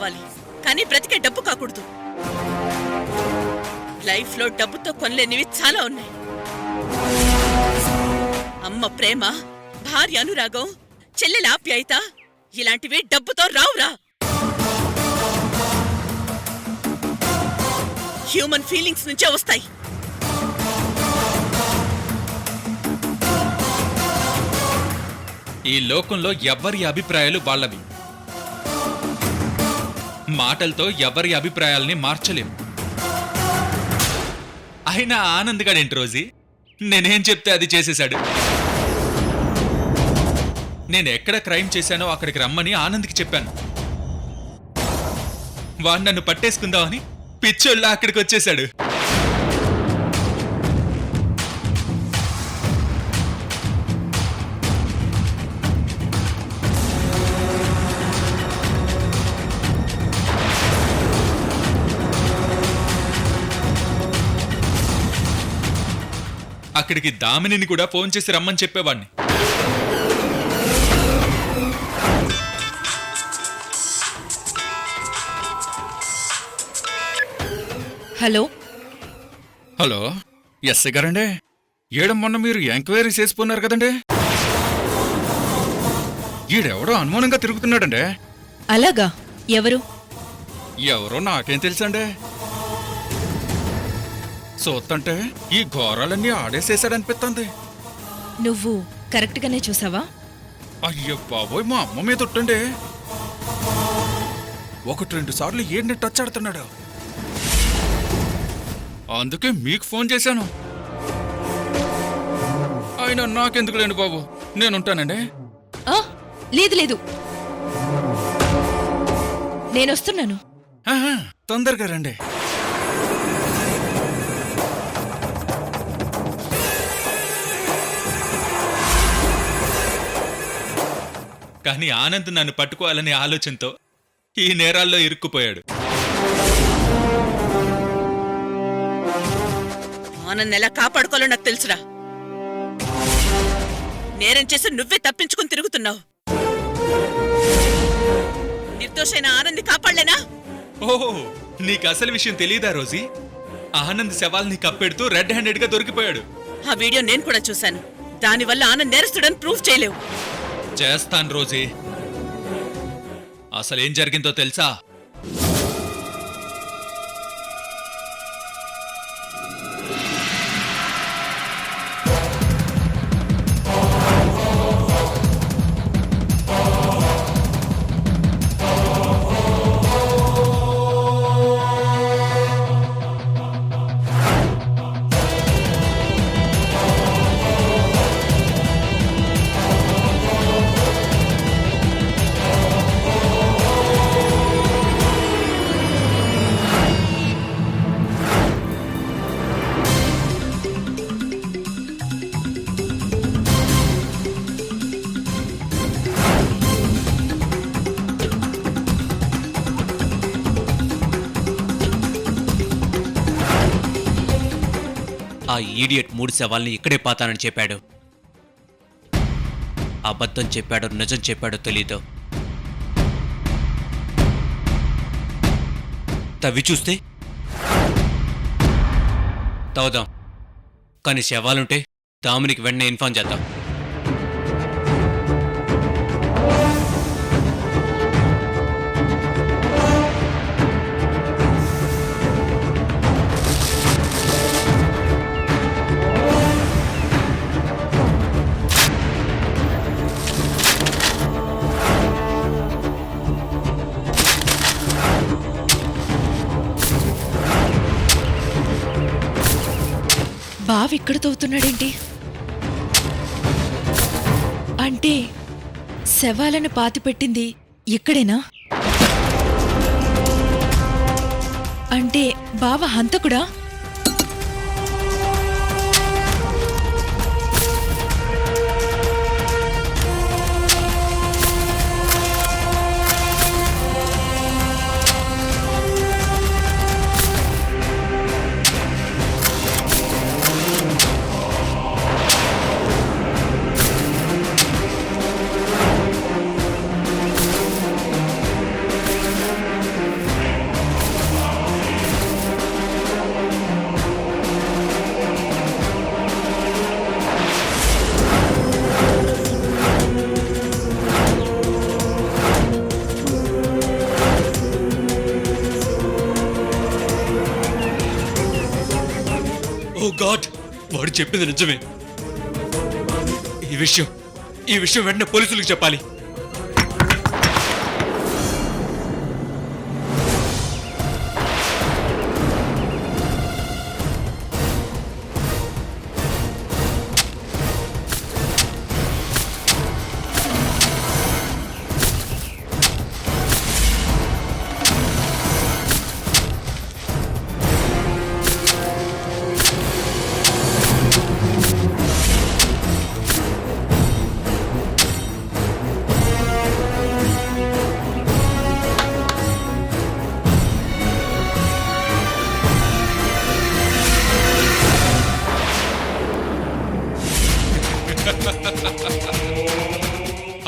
కావాలి, కానీ బ్రతికే డబ్బు కాకూడదు. లైఫ్ లో డబ్బుతో కొనలేనివి చాలా ఉన్నాయి. అమ్మ ప్రేమ, భార్య అనురాగం, చెల్లెల ఆప్యాయత, ఇలాంటివి డబ్బుతో రావురా. హ్యూమన్ ఫీలింగ్స్ నుంచే వస్తాయి. ఈ లోకంలో ఎవ్వరి అభిప్రాయాలు వాళ్ళవి. మాటలతో ఎవరి అభిప్రాయాల్ని మార్చలేం. అయినా ఆనంద్ గాడేంటి రోజీ, నేనేం చెప్తే అది చేసేశాడు. నేను ఎక్కడ క్రైమ్ చేశానో అక్కడికి రమ్మని ఆనంద్కి చెప్పాను. వాడు నన్ను పట్టేసుకుందామని పిచ్చోళ్ళ అక్కడికి వచ్చేశాడు. అక్కడికి దామినిని కూడా ఫోన్ చేసి రమ్మని చెప్పేవాణ్ణి. హలో హలో, ఎస్ఐ గారండి. మొన్న మీరు ఎంక్వైరీ చేసిపోన్నారు కదండి. ఈడెవడో అనుమానంగా తిరుగుతున్నాడండి. అలాగా? ఎవరు? ఎవరో నాకేం తెలుసండి. చూస్తుంటే ఈ ఘోరాలన్నీ ఆడేసేసాడనిపిస్తుంది. నువ్వు కరెక్ట్ గానే చూసావా? అయ్యో బాబోయ్, మా అమ్మ మీద ఉట్టండి. 1-2 సార్లు ఏంటి టచ్ ఆడుతున్నాడు. అందుకే మీకు ఫోన్ చేశాను. అయినా నాకెందుకు లేండి బాబు, నేనుంటానండి. లేదు లేదు, నేనొస్తున్నాను. తొందరగా రండి. కానీ ఆనంద్ నన్ను పట్టుకోవాలనే ఆలోచనతో ఈ నేరాల్లో ఇరుక్కుపోయాడు. ఆనంద్ ఎలా కాపాడుకోవాలో నాకు తెలుసురా. నేరం చేసి నువ్వే తప్పించుకుని తిరుగుతున్నావు. నిర్దోషైన ఆనంద్ కాపాడలేనా? ఓహో, నీకు అసలు విషయం తెలీదా రోజీ? ఆనంద్ శవాల్ని కప్పెడుతూ రెడ్ హ్యాండెడ్ గా దొరికిపోయాడు. ఆ వీడియో నేను కూడా చూశాను. దానివల్ల ఆనంద్ నేరస్తుడని ప్రూఫ్ చేయలేవు. చేస్తాను రోజీ. అసలేం జరిగిందో తెలుసా? ఆ ఈడియట్ 3 శవాల్ని ఇక్కడే పాతానని చెప్పాడు. అబద్ధం చెప్పాడో నిజం చెప్పాడో తెలీదు. తవ్వి చూస్తే తవ్వుదాం, కానీ శవాలుంటే దామునికి వెంటనే ఇన్ఫార్మ్ చేద్దాం. బావిక్కడ తవ్వుతున్నాడేంటి? అంటే శవాలను పాతిపెట్టింది ఇక్కడేనా? అంటే బావ హంతకుడా? వాడు చెప్పింది నిజమే. ఈ విషయం వెంటనే పోలీసులకు చెప్పాలి.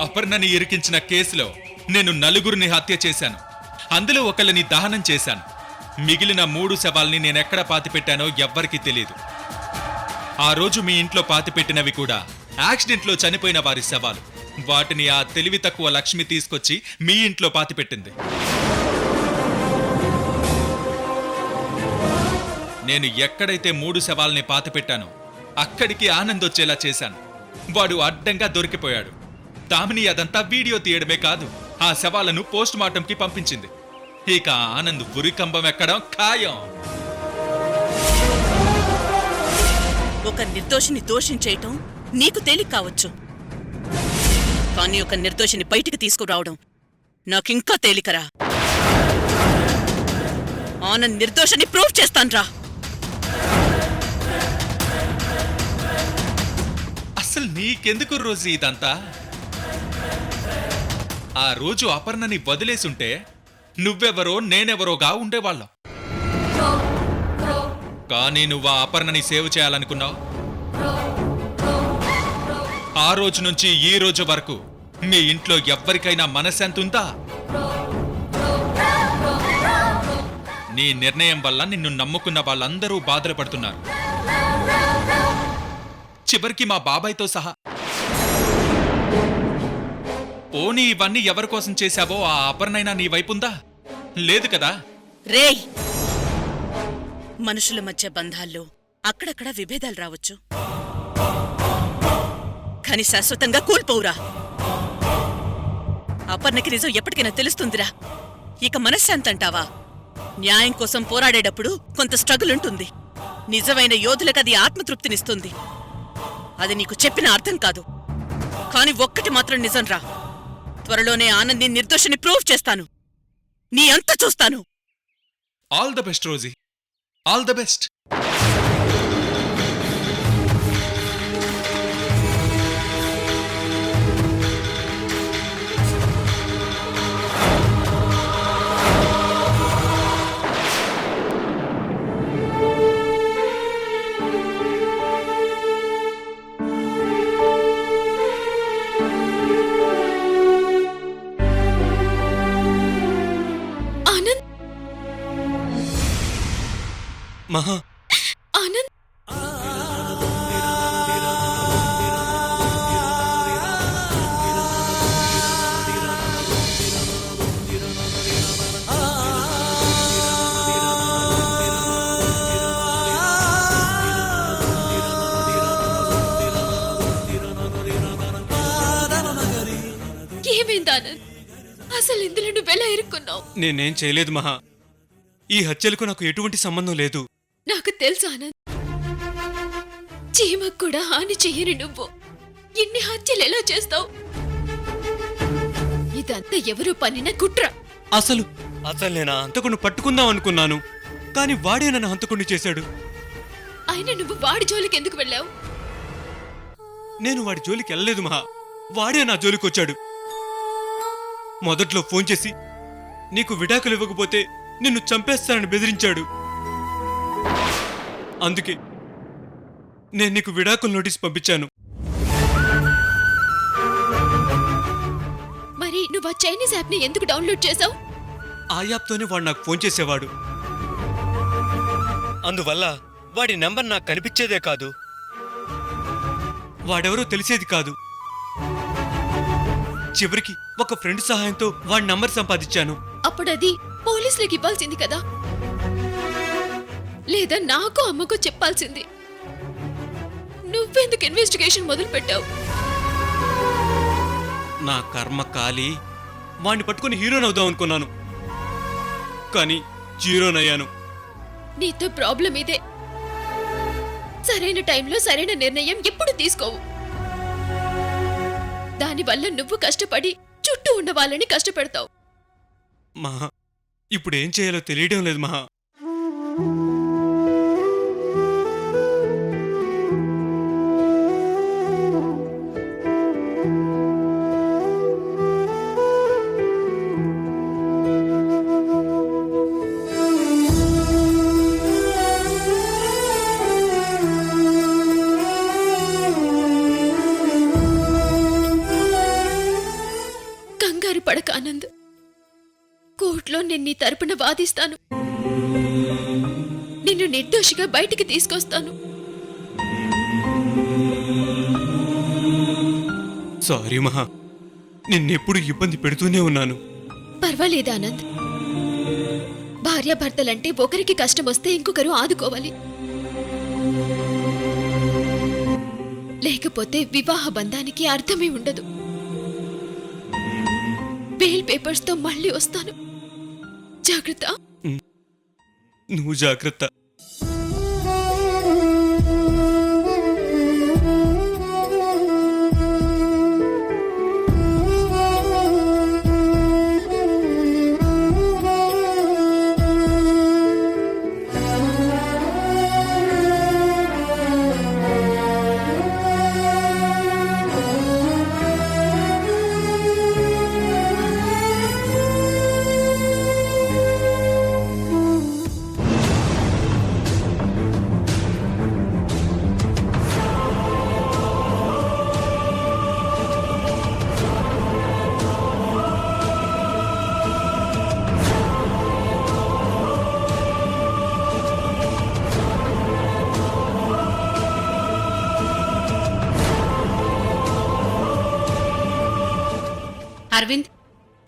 అపర్ణని ఇరికించిన కేసులో నేను 4గురిని హత్య చేశాను. అందులో ఒకళ్ళని దహనం చేశాను. మిగిలిన 3 శవాల్ని నేనెక్కడ పాతిపెట్టానో ఎవ్వరికీ తెలియదు. ఆ రోజు మీ ఇంట్లో పాతిపెట్టినవి కూడా యాక్సిడెంట్లో చనిపోయిన వారి శవాలు. వాటిని ఆ తెలివి తక్కువ లక్ష్మి తీసుకొచ్చి మీ ఇంట్లో పాతిపెట్టింది. నేను ఎక్కడైతే 3 శవాల్ని పాతిపెట్టానో అక్కడికి ఆనంద్ వచ్చేలా చేశాను. వాడు అడ్డంగా దొరికిపోయాడు. దామిని అదంతా వీడియో తీయడమే కాదు, ఆ శవాలను పోస్ట్ మార్టంకి పంపించింది. ఇక ఆనంద్ ఉరికంబం ఎక్కడం ఖాయం. ఒక నిర్దోషిని దోషించేయటం నీకు తేలిక కావచ్చు, కానీ ఒక నిర్దోషిని బయటికి తీసుకురావడం నాకింకా తేలికరా. ఆనంద్ నిర్దోషిని ప్రూవ్ చేస్తాన్రా. అసలు నీకెందుకు రోజు ఇదంతా? ఆ రోజు అపర్ణని వదిలేసుంటే నువ్వెవరో నేనెవరోగా ఉండేవాళ్ళం. కానీ నువ్వు ఆ అపర్ణని సేవ్ చేయాలనుకున్నావు. ఆ రోజు నుంచి ఈ రోజు వరకు మీ ఇంట్లో ఎవ్వరికైనా మనశ్శాంతి ఉందా? నీ నిర్ణయం వల్ల నిన్ను నమ్ముకున్న వాళ్ళందరూ బాధలు పడుతున్నారు, చివరికి మా బాబాయ్తో సహా. పోనీ ఇవన్నీ ఎవరి కోసం చేశావో ఆ అపర్ణైనా నీ వైపుందా? లేదు కదా. రేయ్, మనుషుల మధ్య బంధాల్లో అక్కడక్కడ విభేదాలు రావచ్చు, కాని శాశ్వతంగా కూల్పోవురా. అపర్ణకి నిజం ఎప్పటికైనా తెలుస్తుందిరా. ఇక మనశ్శాంతి అంటావా? న్యాయం కోసం పోరాడేటప్పుడు కొంత స్ట్రగుల్ ఉంటుంది. నిజమైన యోధులకు అది ఆత్మతృప్తినిస్తుంది. అది నీకు చెప్పిన అర్థం కాదు. కాని ఒక్కటి మాత్రం నిజంరా, త్వరలోనే ఆనంద్ని నిర్దోషిని ప్రూవ్ చేస్తాను. నీ అంత చూస్తాను. All the best Rosie, all the best. Maha, Anand, ఏమైంది ఆనంద్? అసలు ఇందులో నువ్వెలా ఇరుక్కున్నావు? నేనేం చేయలేదు మహా. ఈ హత్యలకు నాకు ఎటువంటి సంబంధం లేదు. నాకు తెలుసు ఆనంద్, చీమకు కూడా హాని చెయ్యని నువ్వు ఇన్ని హత్యలు ఎలా చేస్తావు? ఇదంతా ఎవరో పన్నిన కుట్ర. అసలు నేను ఆ హంతకుడిని పట్టుకుందాం అనుకున్నాను, కానీ వాడే నన్ను హంతకుడిని చేశాడు. అయినా నువ్వు వాడి జోలికి ఎందుకు వెళ్ళావు? నేను వాడి జోలికి వెళ్ళలేదు మహా, వాడే నా జోలికి వచ్చాడు. మొదట్లో ఫోన్ చేసి నీకు విడాకులు ఇవ్వకపోతే నిన్ను చంపేస్తానని బెదిరించాడు. అందుకే నేను నీకు విడాకుల నోటీస్ పంపించాను. మరి నువ్వు ఆ చైనీస్ యాప్ ని ఎందుకు డౌన్లోడ్ చేసావు? ఆ యాప్తోనే వాడు నాకు ఫోన్ చేసేవాడు. అందువల్ల వాడి నంబర్ నాకు కనిపించేదే కాదు, వాడెవరో తెలిసేది కాదు. చివరికి ఒక ఫ్రెండ్ సహాయంతో వాడి నంబర్ సంపాదించాను. అప్పుడు అది పోలీసులకు ఇవ్వాల్సింది కదా, లేదా నాకు అమ్మకు చెప్పాల్సింది. నువ్వెందుకు ఇన్వెస్టిగేషన్ మొదలు పెట్టావు? నా కర్మ కాలి వాణ్ణి పట్టుకుని హీరోనవుదాం అనుకున్నాను, కానీ జీరోనయ్యాను. నీతో ప్రాబ్లం ఇదే. సరైన టైంలో సరైన నిర్ణయం ఎప్పుడు తీసుకోవు. దానివల్ల నువ్వు కష్టపడి చుట్టూ ఉన్న వాళ్ళని కష్టపెడతావు. మహా, ఇప్పుడు ఏం చేయాలో తెలియడం లేదు మహా. కంగారు పడక ఆనంద్. కోర్టులో నేను నీ తరపున వాదిస్తాను. నిన్ను నిర్దోషిగా బయటికి తీసుకొస్తాను. సారీ మహా, నిన్నెప్పుడు ఇబ్బంది పెడుతూనే ఉన్నాను. పర్వాలేదు ఆనంద్. భార్యాభర్తలంటే ఒకరికి కష్టం వస్తే ఇంకొకరు ఆదుకోవాలి. లేకపోతే వివాహ బంధానికి అర్థమే ఉండదు. బెయిల్ పేపర్స్ తో మళ్ళీ వస్తాను. జాగ్రత్త. నువ్వు జాగ్రత్త. అరవింద్,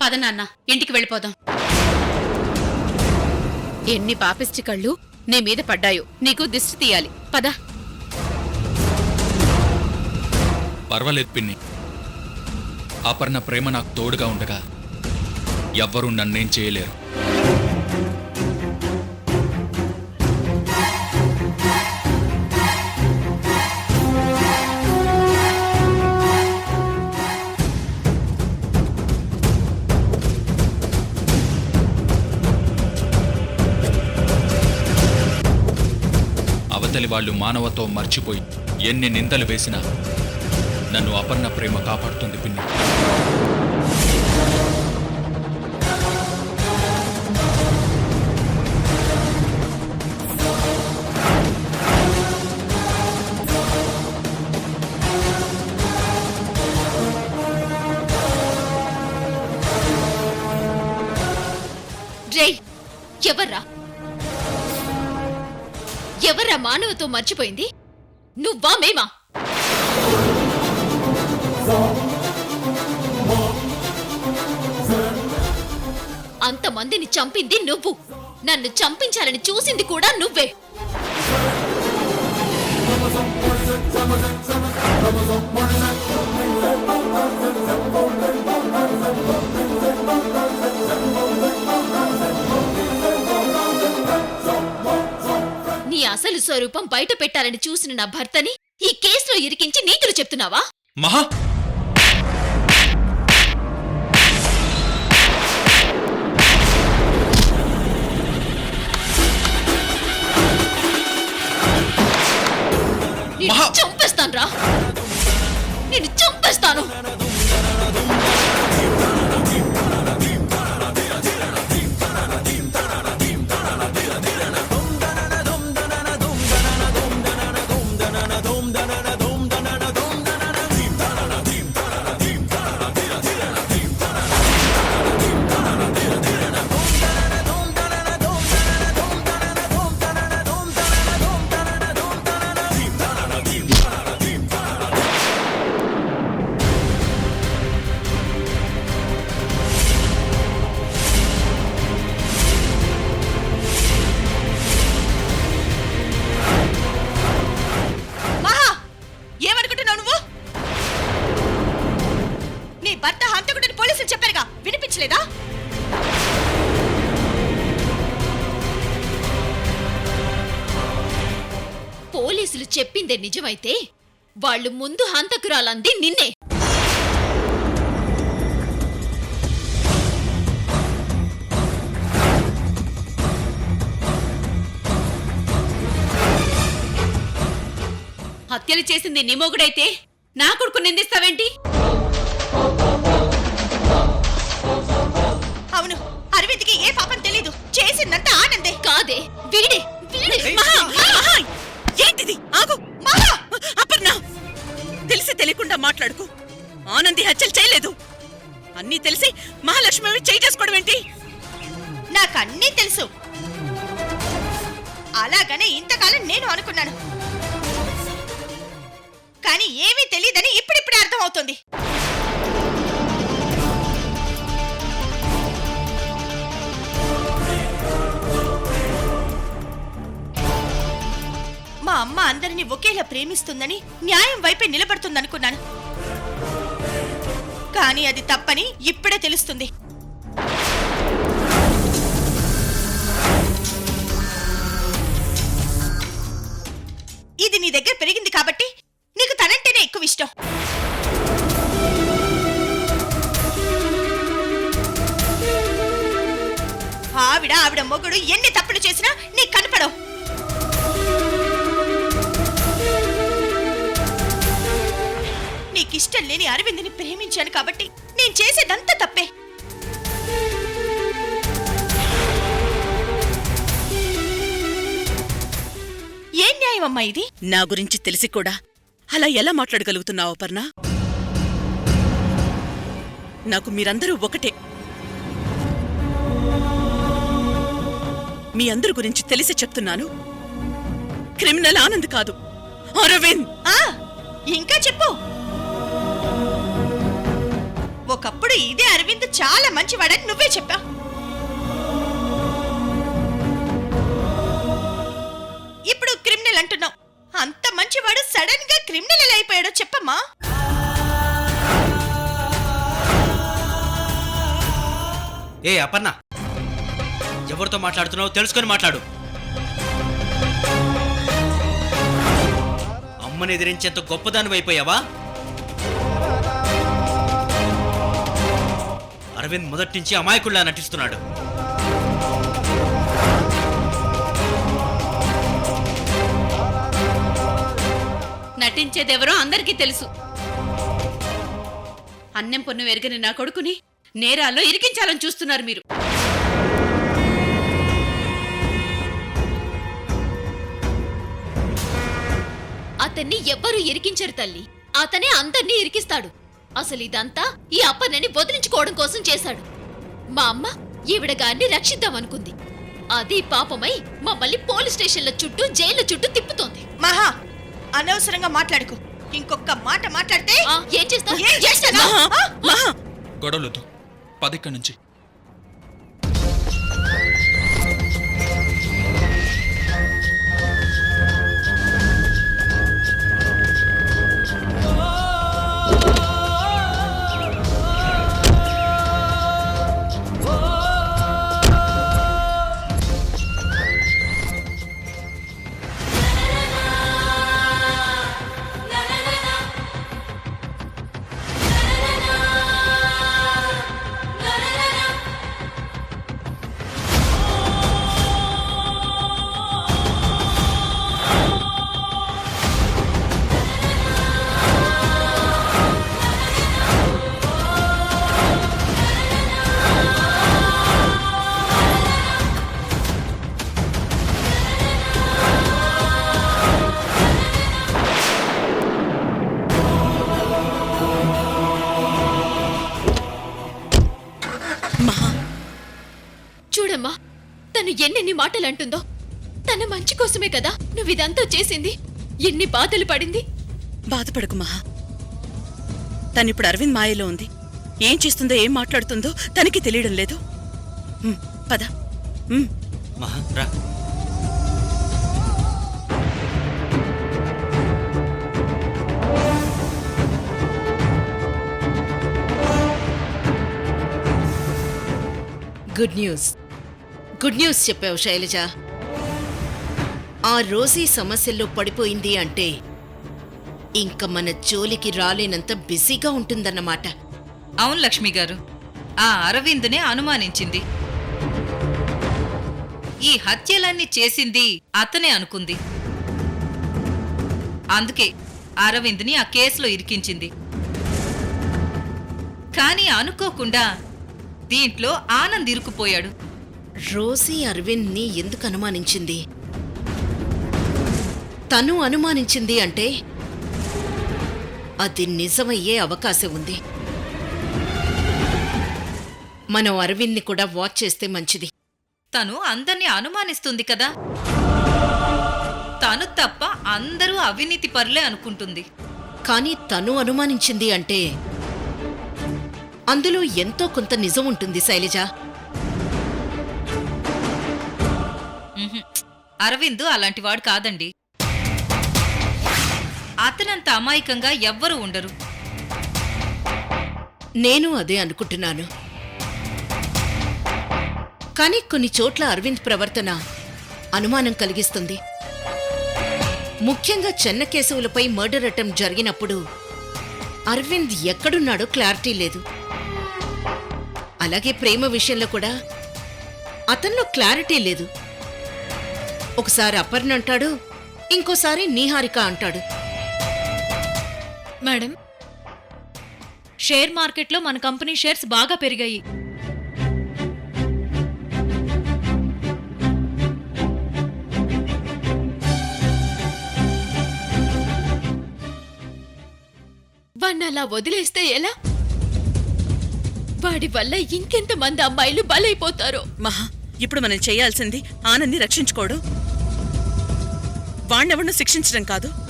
పద నాన్న, ఇంటికి వెళ్ళిపోదాం. ఎన్ని పాపిష్టి కళ్ళు నీ మీద పడ్డాయో, నీకు దిష్టి తీయాలి. పద. పర్వాలేదు పిన్ని. అపర్ణ ప్రేమ నాకు తోడుగా ఉండగా ఎవ్వరూ నన్నేం చేయలేరు. అవతలి వాళ్ళు మానవత్వం మర్చిపోయి ఎన్ని నిందలు వేసినా నన్ను అపర్ణ ప్రేమ కాపాడుతుంది పిన్ని. రేయ్, ఎవర్రా మానవతో మర్చిపోయింది? నువ్వా మేమా? అంతమందిని చంపింది నువ్వు. నన్ను చంపించాలని చూసింది కూడా నువ్వే. నీ అసలు స్వరూపం బయట పెట్టాలని చూసిన నా భర్తని ఈ కేసులో ఇరికించి నీతులు చెప్తున్నావా? మహా, చంపేస్తాను. నేను చంపేస్తాను. చెప్పిందే నిజమైతే వాళ్ళు ముందు హంతకురాలంది నిన్నే. హత్యలు చేసింది నీ మొగుడైతే నా కొడుకు నిందిస్తావేంటి? అవును, అరవింద్కి ఏ పాపం తెలీదు, చేసిందంతా ఆనందే. కాదే, వీడే వీడే. మహా, మహా, ఏంటిది? ఆగు మహా! అపర్ణ, తెలిసి తెలియకుండా మాట్లాడుకు. ఆనంది హత్యలు చేయలేదు. అన్నీ తెలిసి మహాలక్ష్మి చేయి చేసుకోవడం ఏంటి? నాకన్నీ తెలుసు. అలాగనే ఇంతకాలం నేను అనుకున్నాను, కానీ ఏమీ తెలియదని ఇప్పుడిప్పుడే అర్థమవుతుంది. మా అమ్మ అందరినీ ఒకేలా ప్రేమిస్తుందని, న్యాయం వైపే నిలబడుతుందనుకున్నాను. కానీ అది తప్పని ఇప్పుడే తెలుస్తుంది. ఇది నీ దగ్గర పెరిగింది కాబట్టి నీకు తనంటేనే ఎక్కువ ఇష్టం. ఆవిడ మొగుడు ఎన్ని తప్పులు చేసినా నీకు కనపడవు. నీకిష్టం లేని అరవింద్ని ప్రేమించాను కాబట్టి నేను చేసేదంతా తప్పే. ఏం న్యాయమమ్మా ఇది? నా గురించి తెలిసి కూడా అలా ఎలా మాట్లాడగలుగుతున్నావు అపర్ణ? నాకు మీరందరూ ఒకటే. మీ అందరి గురించి తెలిసి చెప్తున్నాను, క్రిమినల్ ఆనంద్ కాదు, అరవింద్. ఇంకా చెప్పు. ఒకప్పుడు ఇదే అరవింద్ చాలా మంచివాడని నువ్వే చెప్పావు. ఇప్పుడు క్రిమినల్ అంటున్నావు. అంత మంచివాడు సడన్ గా క్రిమినల్ ఎలా అయిపోయాడో చెప్పమ్మా. ఏ అపర్ణ, ఎవరితో మాట్లాడుతున్నావు తెలుసుకొని మాట్లాడు. అమ్మని ఎదిరించేంత గొప్పదాని అయిపోయావా? అరవింద్ మొదటి నుంచి అమాయకుల్లా నటిస్తున్నాడు. నటించేదెవరో అందరికీ తెలుసు. అన్నం పొన్ను ఎరగని నా కొడుకుని నేరాల్లో ఇరికించాలని చూస్తున్నారు మీరు. అతన్ని ఎవ్వరూ ఇరికించరు తల్లి, అతనే అందర్నీ ఇరికిస్తాడు. అసలు ఇదంతా ఈ అప్పన్నని వదిలించుకోవడం కోసం చేశాడు. మా అమ్మ ఈవిడ గారిని రక్షిద్దామనుకుంది. అది పాపమై మమ్మల్ని పోలీస్ స్టేషన్ల చుట్టూ జైళ్ల చుట్టూ తిప్పుతోంది. మహా, అనవసరంగా మాట్లాడుకు. ఇంకొక మాట మాట్లాడితే ఏం చేస్తా? గొడవలొద్దు, పదిక్కడి నుంచి. చూడమ్మా, తను ఎన్నెన్ని మాటలు అంటుందో. తన మంచి కోసమే కదా నువ్వు ఇదంతా చేసింది. ఎన్ని బాధలు పడింది. బాధపడకు మహా. తనిప్పుడు అరవింద్ మాయలో ఉంది. ఏం చేస్తుందో ఏం మాట్లాడుతుందో తనకి తెలియడం లేదు. పద. మహా రా. గుడ్ న్యూస్ చెప్పావు శైలజ. ఆ రోజీ సమస్యల్లో పడిపోయింది అంటే ఇంక మన జోలికి రాలేనంత బిజీగా ఉంటుందన్నమాట. అవును లక్ష్మి గారు, ఆ అరవిందునే అనుమానించింది. ఈ హత్యలన్నీ చేసింది అతనే అనుకుంది. అందుకే అరవింద్ని ఆ కేసులో ఇరికించింది. కానీ అనుకోకుండా దీంట్లో ఆనంద్ ఇరుక్కుపోయాడు. రోజీ అరవింద్ని ఎందుకు అనుమానించింది? తను అనుమానించింది అంటే అది నిజమయ్యే అవకాశం ఉంది. మనం అరవింద్ని కూడా వాచ్ చేస్తే మంచిది. తను అందర్నీ అనుమానిస్తుంది కదా. తను తప్ప అందరూ అవినీతి పరులే అనుకుంటుంది. కానీ తను అనుమానించింది అంటే అందులో ఎంతో కొంత నిజం ఉంటుంది శైలజ. ఉహుం. అరవింద్ అలాంటివాడు కాదండి. అతనంత అమాయకంగా ఎవ్వరూ ఉండరు. నేను అదే అనుకుంటున్నాను. కానీ కొన్ని చోట్ల అరవింద్ ప్రవర్తన అనుమానం కలిగిస్తుంది. ముఖ్యంగా చెన్నకేశవులపై మర్డర్ అటెంప్ట్ జరిగినప్పుడు అరవింద్ ఎక్కడున్నాడో క్లారిటీ లేదు. అలాగే ప్రేమ విషయంలో కూడా అతనిలో క్లారిటీ లేదు. ఒకసారి అపర్ణ అంటాడు, ఇంకోసారి నీహారిక అంటాడు. మేడం, షేర్ మార్కెట్లో మన కంపెనీ షేర్స్ బాగా పెరిగాయి. వాణ్ణి అలా వదిలేస్తే ఎలా? వాడి వల్ల ఇంకెంతమంది అమ్మాయిలు బలైపోతారో. మహా, ఇప్పుడు మనం చేయాల్సింది ఆనంద్ని రక్షించుకోవడం, వాణ్ణెవరినూ శిక్షించడం కాదు.